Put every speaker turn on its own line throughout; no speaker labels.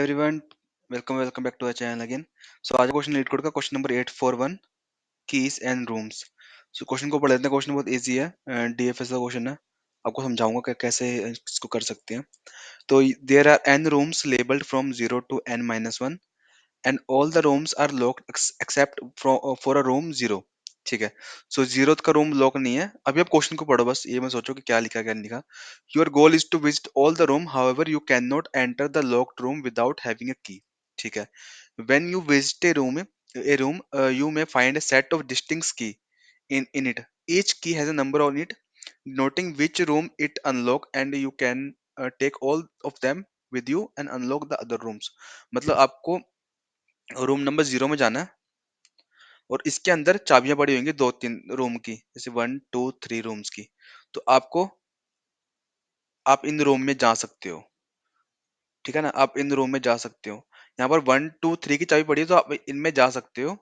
everyone, welcome back to our channel again. So आज question leet code का question number 841 keys and rooms. So question को पढ़ लेते हैं. क्वेश्चन बहुत इजी है, डीएफएस का क्वेश्चन है. आपको समझाऊंगा कि कैसे इसको कर सकते हैं. तो there are n rooms labelled from 0 to n-1 and all the rooms are locked except for a room 0. ठीक है. सो जीरो का रूम लॉक नहीं है. अभी आप क्वेश्चन को पढ़ो, बस ये मत सोचो कि क्या लिखा क्या नहीं लिखा. Your goal is to visit all the room, however you can not enter the locked room without having a key. ठीक है. When you visit a room, you may find a set of distinct key in it. Each key has a number on it, noting which room it unlock, and you can take all of them with you and unlock the other rooms. मतलब आपको room number 0 में जाना है और इसके अंदर चाबियां पड़ी होंगी 2-3 रूम की, जैसे 1 2 3 रूम्स की. तो आप इन रूम में जा सकते हो. ठीक है ना, आप इन रूम में जा सकते हो. यहाँ पर 1 2 3 की चाबी पड़ी है तो आप इनमें जा सकते हो,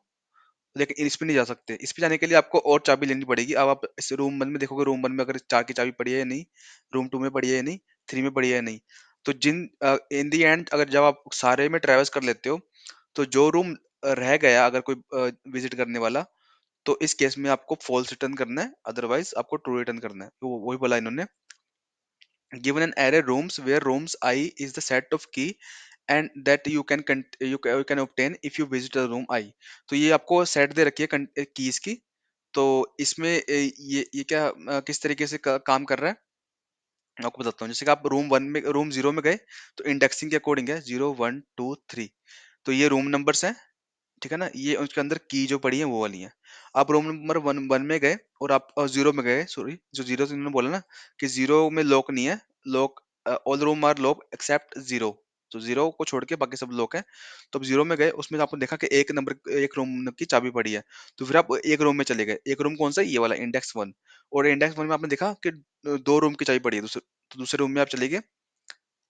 लेकिन इस पे नहीं जा सकते. इस पे जाने के लिए आपको और चाबी लेनी पड़ेगी. अब आप इस रूम 1 में देखोगे, रूम 1 में अगर 4 की चाबी पड़ी है या नहीं, रूम 2 में पड़ी है या नहीं, 3 में पड़ी है या नहीं. तो इन दी एंड अगर जब आप सारे में ट्रेवल्स कर लेते हो, तो जो रूम रह गया, अगर कोई विजिट करने वाला, तो इस केस में आपको फॉल्स रिटर्न करना है, अदरवाइज आपको ट्रू रिटर्न करना है. तो वही बोला इन्होंने. given an array rooms where rooms I is the set of key and that you can obtain if you visit the room I. तो ये आपको सेट दे रखी है कीज की. तो इसमें ये क्या किस तरीके से काम कर रहा है, मैं आपको बताता हूँ. जैसे कि आप रूम 0 में गए, तो इंडेक्सिंग के अकॉर्डिंग है 0 1 2 3. तो ये रूम नंबर्स हैं. ठीक है ना, ये उसके अंदर की जो पड़ी है वो वाली है. आप रूम नंबर वन में गए और आप 0 में गए, सॉरी, जो 0 से इन्होंने बोला ना कि 0 में लॉक नहीं है. Lock, all room are lock except 0. तो 0 को छोड़ के बाकी सब लॉक है. तो आप 0 में गए, उसमें आपने देखा कि एक रूम की चाबी पड़ी है. तो फिर आप एक रूम में चले गए. एक रूम कौन सा है? ये वाला, इंडेक्स 1. और इंडेक्स 1 में आपने देखा कि 2 रूम की चाबी पड़ी है. तो दूसरे रूम में आप चले गए.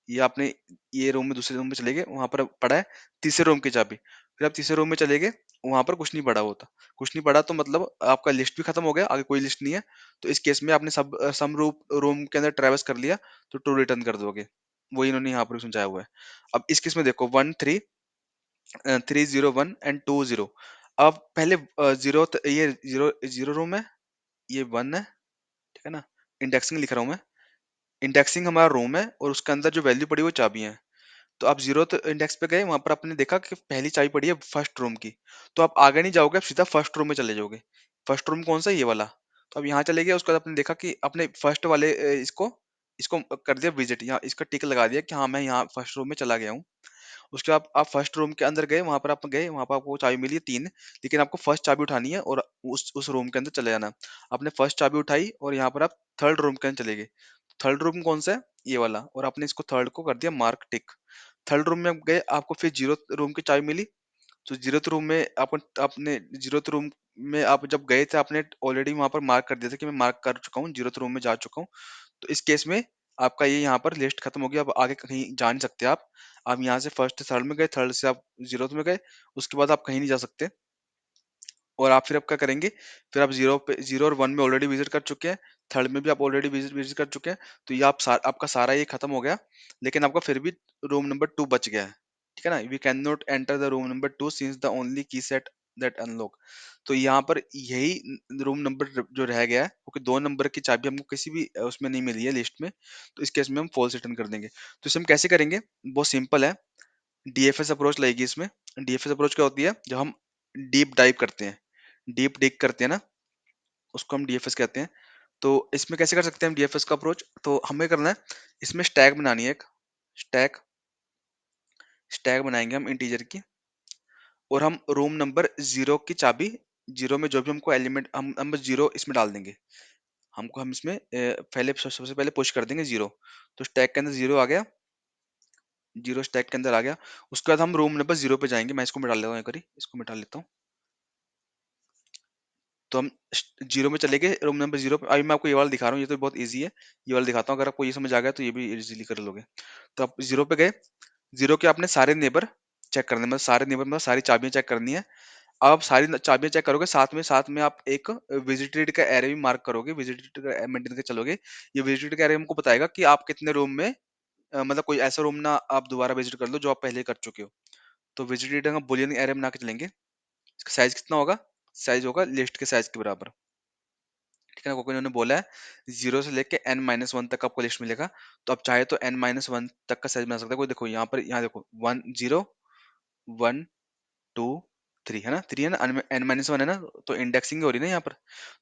ये आपने ये रूम में दूसरे रूम में चले गए, वहां पर पड़ा है तीसरे रूम की चाबी. फिर आप तीसरे रूम में चले गए, वहां पर कुछ नहीं पड़ा होता. कुछ नहीं पड़ा तो मतलब आपका लिस्ट भी खत्म हो गया, आगे कोई लिस्ट नहीं है. तो इस केस में आपने सम रूम के अंदर ट्रेवल्स कर लिया, तो ट्रू रिटर्न कर दोगे. वही इन्होंने यहाँ पर समझाया हुआ है. अब इस केस में देखो, 1 3 3 0 1 एंड 2 0. अब पहले ये जीरो जीरो रूम है, ये 1 है. ठीक है ना, इंडेक्सिंग लिख रहा हूँ मैं. इंडेक्सिंग हमारा रूम है और उसके अंदर जो वैल्यू पड़ी वो चाबी है. तो आप जीरो इंडेक्स पे गए, वहां पर आपने देखा कि पहली चाबी पड़ी है फर्स्ट रूम की. तो आप आगे नहीं जाओगे, आप सीधा फर्स्ट रूम में चले जाओगे. फर्स्ट रूम कौन सा है? ये वाला. तो अब यहाँ चले गए, उसके बाद आपने देखा कि अपने फर्स्ट वाले इसको इसको कर दिया विजिट, यहाँ इसका टिक लगा दिया कि हाँ मैं यहाँ फर्स्ट रूम में चला गया हूँ. उसके बाद आप फर्स्ट रूम के अंदर गए, वहां पर आप गए, वहां पर आपको चाबी मिली है 3, लेकिन आपको फर्स्ट चाबी उठानी है और उस रूम के अंदर चले जाना. आपने फर्स्ट चाबी उठाई और यहाँ पर आप थर्ड रूम के अंदर चले गए. थर्ड रूम कौन सा है? ये वाला. और आपने इसको थर्ड को कर दिया मार्क टिक. थर्ड रूम में आप गए, आपको फिर जीरो रूम की चाबी मिली. तो जीरो रूम में आपने जीरो रूम में आप जब गए थे, आपने ऑलरेडी वहां पर मार्क कर दिया था कि मैं मार्क कर चुका हूँ, जीरो रूम में जा चुका हूँ. तो इस केस में आपका ये यहाँ पर लिस्ट खत्म हो गया. अब आगे कहीं जा नहीं सकते आप. आप यहाँ से फर्स्ट से थर्ड में गए, थर्ड से आप जीरो में गए, उसके बाद आप कहीं नहीं जा सकते. और आप फिर आप क्या करेंगे? फिर आप जीरो और 1 में ऑलरेडी विजिट कर चुके हैं, थर्ड में भी आप ऑलरेडी विजिट विजिट कर चुके हैं. तो ये आपका सारा ये खत्म हो गया, लेकिन आपका फिर भी रूम नंबर 2 बच गया है. ठीक है ना, we can not enter the room number 2 since the only key set that unlock. तो यहाँ पर यही रूम नंबर जो रह गया है, क्योंकि 2 नंबर की चाबी हमको किसी भी उसमें नहीं मिली है लिस्ट में. तो इस केस में हम फॉल्स रिटर्न कर देंगे. तो इसे हम कैसे करेंगे? बहुत सिंपल है. डीएफएस अप्रोच लगेगी इसमें. डीएफएस अप्रोच क्या होती है? जब हम डीप डाइव करते हैं, डीप डिग करते हैं ना, उसको हम डीएफएस कहते हैं. तो इसमें कैसे कर सकते हैं हम डीएफएस का अप्रोच? तो हमें करना है, इसमें स्टैक बनानी है, एक स्टैक स्टैक बनाएंगे हम इंटीजर की. और हम रूम नंबर 0 की चाबी, 0 में जो भी हमको एलिमेंट, हम बस 0 इसमें डाल देंगे. हम इसमें पहले सबसे पहले पुश कर देंगे 0. तो स्टैक के अंदर 0 आ गया, 0 स्टैक के अंदर आ गया. उसके बाद हम रूम नंबर 0 पे जाएंगे. मैं इसको मिटा लेता हूँ, एक बारी इसको मिटा लेता हूँ. तो हम 0 में चले गए, रूम नंबर 0 पे. अभी मैं आपको ये वाला दिखा रहा हूँ, ये तो बहुत ईजी है. ये वाला दिखाता हूँ, अगर आपको ये समझ आ गया तो ये भी इजीली कर लोगे. तो आप 0 पे गए, 0 के आपने सारे नेबर चेक करने, मतलब सारे नेबर मतलब सारी चाबियां चेक करनी है. अब आप सारी चाबियां चेक करोगे, साथ में आप एक विजिटेड का एरे भी मार्क करोगे, विजिटेड का मेंटेन करके चलोगे. ये विजिटेड का एरे हमको बताएगा कि आप कितने रूम में मतलब कोई ऐसा रूम ना आप दोबारा विजिट कर लो जो आप पहले कर चुके हो। तो विजिट डेटा का बुलियन एरे बना के चलेंगे। इसका साइज कितना होगा? साइज होगा लिस्ट के साइज के बराबर। ठीक है ना, क्योंकि उन्होंने बोला है 0 से लेके n-1 तक आपको लिस्ट मिलेगा। तो आप चाहे तो n-1 तक का साइज बना सकते हैं। कोई देखो यहाँ पर, यहाँ देखो 1 0 1 2 3 है ना, 3 है ना, n-1 है ना, तो इंडेक्सिंग हो रही है ना यहाँ पर।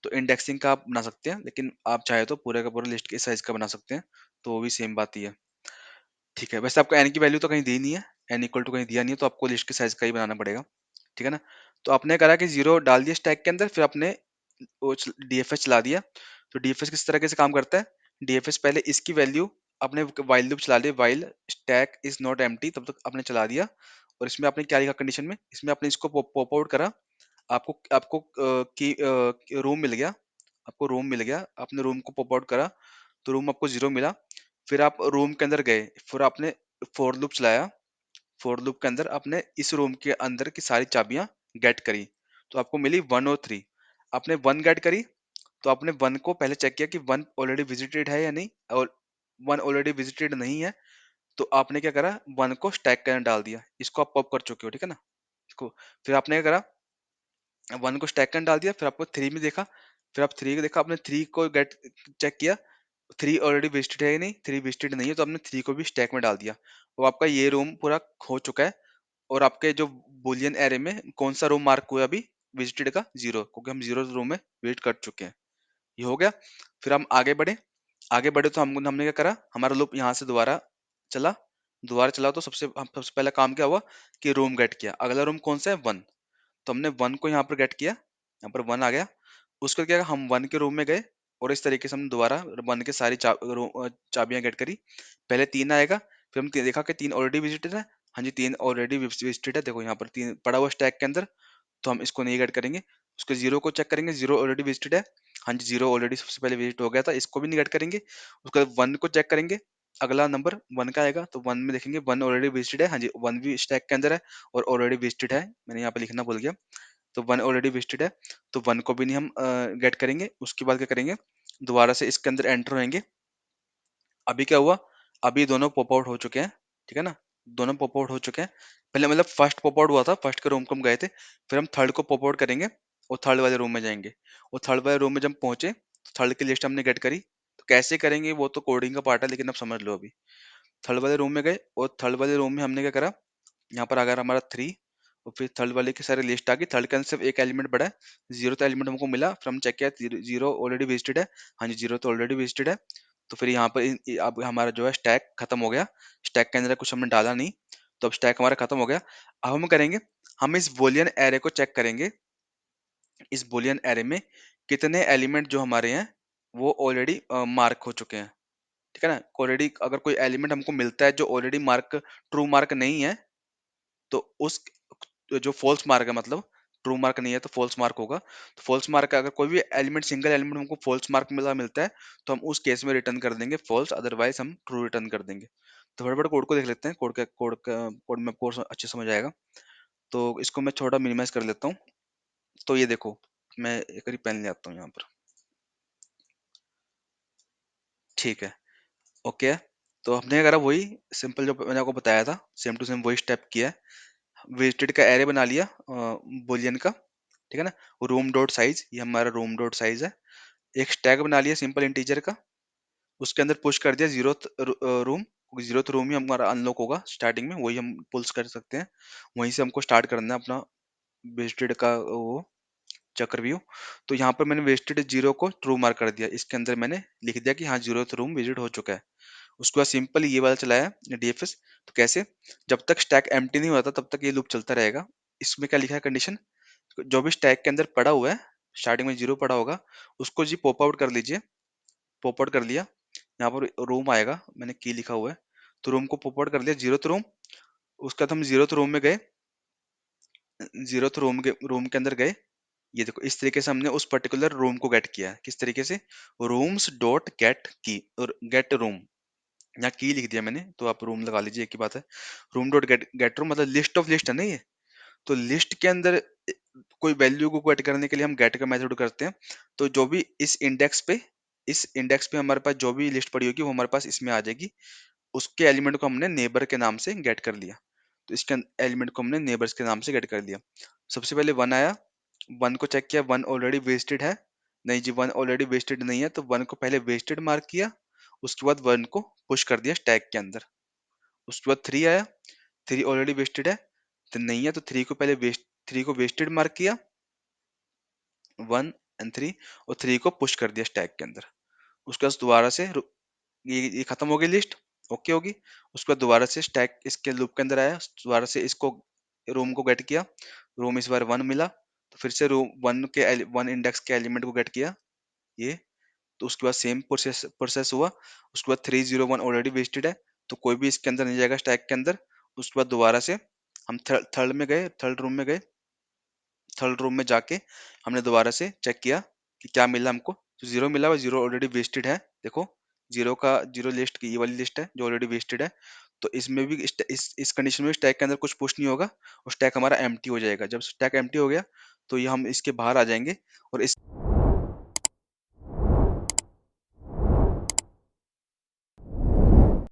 तो इंडेक्सिंग का आप बना सकते हैं, लेकिन आप चाहे तो पूरे का पूरा लिस्ट के साइज का बना सकते हैं। तो वो भी सेम बात ही है। ठीक है, वैसे आपको n की वैल्यू तो कहीं दी नहीं है, n इक्वल टू कहीं दिया नहीं है, तो आपको लिस्ट के साइज का ही बनाना पड़ेगा। ठीक है ना। तो आपने करा कि 0 डाल दिया स्टैक के अंदर, फिर आपने वो डीएफएस चला दिया। तो डीएफएस किस तरीके से काम करता है? डीएफएस पहले इसकी वैल्यू, आपने वाइल लूप चला लिया, while stack is not empty, तब तक आपने चला दिया। और इसमें आपने क्या लिखा कंडीशन में? इसमें आपने इसको पॉप आउट करा। आपको आपको की रूम मिल गया। आपको रूम मिल गया, आपने रूम को पॉप आउट करा, तो रूम आपको 0 मिला। फिर आप रूम के अंदर गए, फिर आपने फोर लूप चलाया। फोर लूप के अंदर आपने इस रूम के अंदर की सारी चाबियां गेट करी। तो आपको मिली 1 और 3। आपने 1 गेट करी, तो आपने 1 को पहले चेक किया कि 1 ऑलरेडी विजिटेड है या नहीं, और 1 ऑलरेडी विजिटेड नहीं है, तो आपने क्या करा? 1 को स्टैक के अंदर डाल दिया। इसको आप पॉप कर चुके हो, ठीक है ना। इसको फिर आपने क्या करा? 1 को स्टैक के अंदर डाल दिया, फिर आपको 3 में देखा, फिर आप 3 को देखा, आपने 3 को गेट चेक किया, 3 ऑलरेडी विजिटेड है या नहीं, 3 विजिटेड नहीं है, तो आपने 3 को भी स्टैक में डाल दिया। तो आपका ये रूम पूरा हो चुका है। और आपके जो बुलियन एरे में कौन सा रूम मार्क हुआ अभी विजिटेड का? 0, क्योंकि हम 0 रूम में विजिट कर चुके हैं। ये हो गया। फिर हम आगे बढ़े। आगे बढ़े तो हम हमने क्या करा? हमारा लूप यहाँ से दोबारा चला। दोबारा चला तो सबसे पहला काम क्या हुआ कि रूम गेट किया। अगला रूम कौन सा है? 1। तो हमने 1 को यहाँ पर गेट किया, यहाँ पर 1 आ गया। उसके बाद क्या, हम 1 के रूम में गए, और इस तरीके से हमने दोबारा 1 के सारी चाबियां गेट करी। पहले 3 आएगा, फिर हम देखा कि 3 ऑलरेडी विजिटेड है। हाँ जी, 3 ऑलरेडी विजिटेड है। देखो यहाँ पर 3 पड़ा हुआ स्टैक के अंदर, तो हम इसको नहीं गेट करेंगे। उसके 0 को चेक करेंगे, 0 ऑलरेडी विजिटेड है। हाँ जी, 0 ऑलरेडी सबसे पहले विजिट हो गया था, इसको भी नहीं गेट करेंगे। उसके बाद 1 को चेक करेंगे, अगला नंबर 1 का आएगा, तो 1 में देखेंगे 1 ऑलरेडी विजिटेड है। हाँ जी, 1 भी स्टैक के अंदर है और ऑलरेडी विजिटेड है। मैंने यहाँ पे लिखना भूल गया। तो 1 ऑलरेडी विजिटेड है, तो 1 को भी नहीं हम गेट करेंगे। उसके बाद क्या करेंगे? दोबारा से इसके अंदर एंटर होंगे। अभी क्या हुआ? अभी दोनों पॉप आउट हो चुके हैं, ठीक है ना। दोनों पॉप आउट हो चुके हैं। पहले मतलब फर्स्ट पॉप आउट हुआ था, फर्स्ट के रूम को हम गए थे, फिर हम थर्ड को पॉप आउट करेंगे और थर्ड वाले रूम में जाएंगे। और थर्ड वाले रूम में जब हम पहुंचे, तो थर्ड की लिस्ट हमने गेट करी। तो कैसे करेंगे वो तो कोडिंग का पार्ट है, लेकिन अब समझ लो। अभी थर्ड वाले रूम में गए, और थर्ड वाले रूम में हमने क्या करा? यहाँ पर अगर हमारा 3, और फिर थर्ड वाले की सारी लिस्ट आ गई। थर्ड के अंदर सिर्फ एक एलिमेंट बड़ा है, 0th एलिमेंट हमको मिला। फिर हम चेक किया, 0 ऑलरेडी विजिटेड है। हाँ जी, 0 तो ऑलरेडी विजिटेड है। तो फिर यहाँ पर अब हमारा जो है स्टैक खत्म हो गया। स्टैक के अंदर कुछ हमने डाला नहीं, तो अब स्टैक हमारा खत्म हो गया। अब हम करेंगे, हम इस बूलियन एरे को चेक करेंगे। इस बूलियन एरे में कितने एलिमेंट जो हमारे हैं वो ऑलरेडी मार्क हो चुके हैं, ठीक है ना। ऑलरेडी अगर कोई एलिमेंट हमको मिलता है जो ऑलरेडी मार्क, ट्रू मार्क नहीं है, तो उस जो फॉल्स मार्क है, मतलब ट्रू मार्क नहीं है तो फॉल्स मार्क होगा। तो फॉल्स मार्क, अगर कोई भी एलिमेंट, सिंगल एलिमेंट हमको फॉल्स मार्क मिलता है, तो हम उस केस में रिटर्न कर देंगे फॉल्स, अदरवाइज हम ट्रू रिटर्न कर देंगे। तो फटाफट कोड को देख लेते हैं। कोड में कोर्स अच्छे समझ आएगा। तो इसको मैं छोटा मिनिमाइज कर लेता हूँ। तो ये देखो, मैं एक बारी पेन ले आता हूँ यहाँ पर। ठीक है, ओके है। तो हमने अगर वही सिंपल जो मैंने आपको बताया था, सेम टू सेम वही स्टेप किया है। वेस्टेड का एरे बना लिया बुलियन का, ठीक है ना। रूम डॉट साइज, ये हमारा रूम डॉट साइज है। एक स्टैग बना लिया सिंपल इंटीजर का, उसके अंदर पुश कर दिया 0th रूम, क्योंकि 0th रूम ही हमारा अनलॉक होगा स्टार्टिंग में, वही हम पुल्स कर सकते हैं। वहीं से हमको स्टार्ट करना है अपना वेस्टेड का वो चक्रव्यूह। तो यहाँ पर मैंने वेस्टेड 0 को ट्रू मार्क कर दिया। इसके अंदर मैंने लिख दिया कि हाँ 0th रूम विजिट हो चुका है। उसके बाद सिंपल ये वाला चलाया डीएफएस। तो कैसे? जब तक स्टैक एम्प्टी नहीं होता तब तक ये लूप चलता रहेगा। इसमें क्या लिखा है कंडीशन? जो भी स्टैक के अंदर पड़ा हुआ है, स्टार्टिंग में 0 पड़ा होगा, उसको जी पॉप आउट कर लीजिए। पॉप आउट कर लिया, यहाँ पर रूम आएगा, मैंने की लिखा हुआ है, तो रूम को पॉप आउट कर लिया 0th रूम। उसके बाद हम 0th रूम में गए, 0th रूम के अंदर गए। ये देखो इस तरीके से हमने उस पर्टिकुलर रूम को गेट किया है। किस तरीके से? रूम्स डॉट गेट की, और गेट रूम, यहाँ की लिख दिया मैंने, तो आप रूम लगा लीजिए, एक ही बात है। Room dot get get room मतलब लिस्ट ऑफ लिस्ट है ना ये। तो लिस्ट के अंदर कोई वैल्यू को गेट करने के लिए हम गेट का मेथड करते हैं। तो जो भी इस इंडेक्स पे हमारे पास जो भी लिस्ट पड़ी होगी वो हमारे पास इसमें आ जाएगी। उसके एलिमेंट को हमने नेबर के नाम से गेट कर लिया। तो इसके एलिमेंट को हमने नेबर्स के नाम से गेट कर लिया। सबसे पहले वन आया, वन को चेक किया, वन ऑलरेडी वेस्टेड है, नहीं जी वन ऑलरेडी वेस्टेड नहीं है, तो वन को पहले वेस्टेड मार्क किया, उसके बाद वन को पुश कर दिया स्टैक के अंदर। उसके बाद थ्री आया, थ्री ऑलरेडी वेस्टेड है तो नहीं है, तो थ्री को पहले थ्री को वेस्टेड मार्क किया, वन एंड थ्री, और थ्री को पुश कर दिया स्टैक के अंदर। उसके बाद दोबारा से ये खत्म हो गई लिस्ट, ओके होगी। उसके बाद दोबारा से स्टैक इसके लूप के अंदर आया, दोबारा से इसको रूम को गेट किया, रूम इस बार वन मिला, तो फिर से रूम वन के वन इंडेक्स के एलिमेंट को गेट किया ये, तो उसके बाद सेम प्रोसेस प्रोसेस हुआ। उसके बाद 301 ऑलरेडी वेस्टेड है, तो कोई भी इसके अंदर नहीं जाएगा स्टैक के अंदर। उसके बाद दोबारा से हम थर्ड में गए, थर्ड रूम में गए, थर्ड रूम में जाके हमने दोबारा से चेक किया कि क्या मिला हमको, तो जीरो मिला, और जीरो ऑलरेडी वेस्टेड है। देखो जीरो का जीरो लिस्ट की ये वाली लिस्ट है जो ऑलरेडी वेस्टेड है, तो इसमें भी इस कंडीशन में स्टैक के अंदर कुछ पुश नहीं होगा, और स्टैक हमारा एम्प्टी हो जाएगा। जब स्टैक एम्प्टी हो गया तो ये हम इसके बाहर आ जाएंगे, और इस